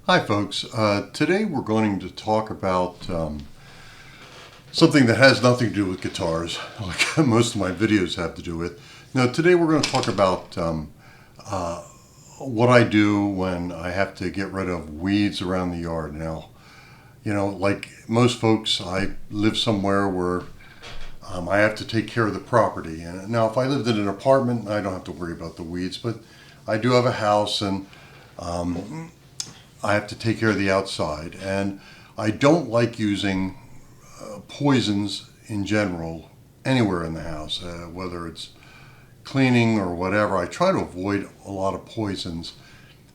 Hi folks, today we're going to talk about something that has nothing to do with guitars, like most of my videos have to do with. Now today we're going to talk about what I do when I have to get rid of weeds around the yard. Now, you know, like most folks, I live somewhere where I have to take care of the property. And now if I lived in an apartment, I don't have to worry about the weeds, but I do have a house and I have to take care of the outside, and I don't like using poisons in general anywhere in the house, whether it's cleaning or whatever. I try to avoid a lot of poisons.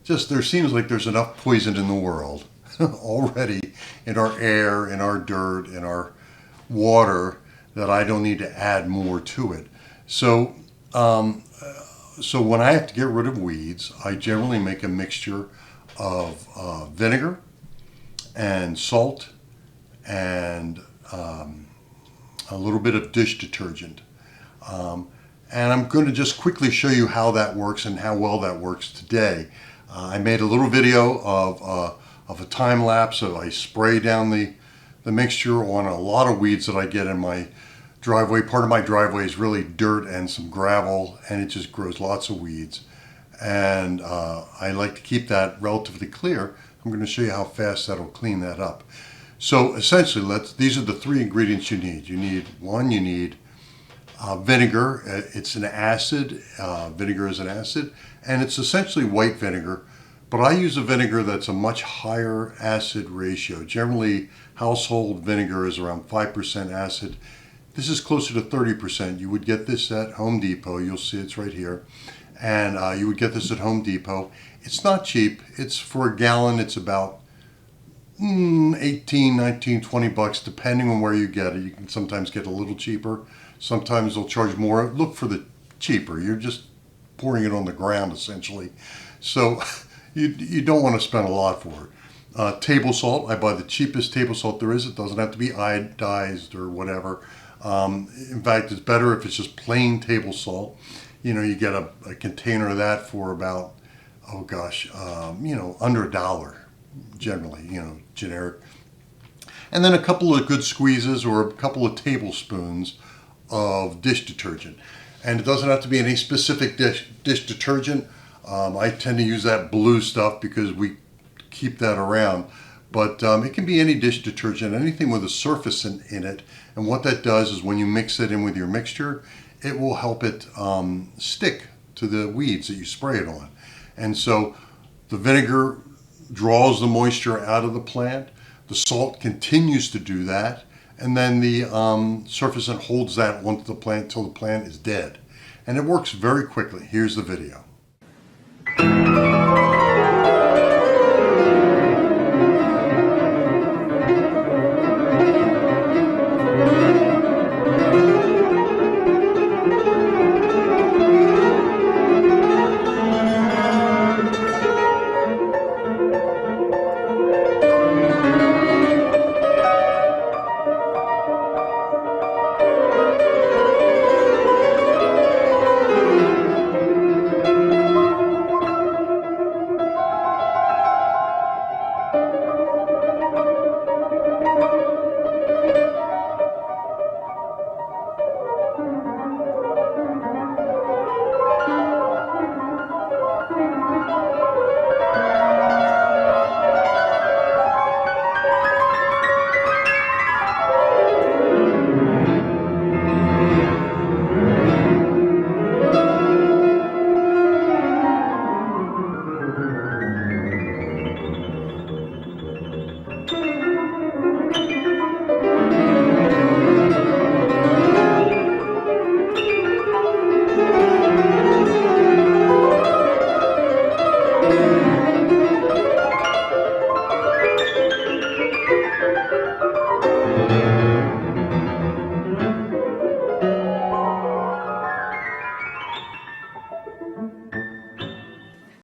Just there seems like there's enough poison in the world already, in our air, in our dirt, in our water, that I don't need to add more to it. So when I have to get rid of weeds, I generally make a mixture of vinegar and salt and a little bit of dish detergent. And I'm going to just quickly show you how that works and how well that works today. I made a little video of a time lapse of I spray down the mixture on a lot of weeds that I get in my driveway. Part of my driveway is really dirt and some gravel, and it just grows lots of weeds. And I like to keep that relatively clear. I'm going to show you how fast that'll clean that up. So essentially, these are the three ingredients you need. You need vinegar. It's an acid. Vinegar is an acid, and it's essentially white vinegar. But I use a vinegar that's a much higher acid ratio. Generally, household vinegar is around 5% acid. This is closer to 30%. You would get this at Home Depot. You'll see it's right here. And you would get this at Home Depot. It's not cheap. It's for a gallon, it's about 18, 19, 20 bucks, depending on where you get it. You can sometimes get a little cheaper. Sometimes they'll charge more. Look for the cheaper. You're just pouring it on the ground, essentially. So you don't want to spend a lot for it. Table salt. I buy the cheapest table salt there is. It doesn't have to be iodized or whatever. In fact, it's better if it's just plain table salt. You know, you get a container of that for about, under $1 generally, generic. And then a couple of good squeezes or a couple of tablespoons of dish detergent. And it doesn't have to be any specific dish detergent. I tend to use that blue stuff because we keep that around. But it can be any dish detergent, anything with a surface in it. And what that does is when you mix it in with your mixture, it will help it stick to the weeds that you spray it on. And so the vinegar draws the moisture out of the plant. The salt continues to do that. And then the surfactant holds that onto the plant till the plant is dead. And it works very quickly. Here's the video.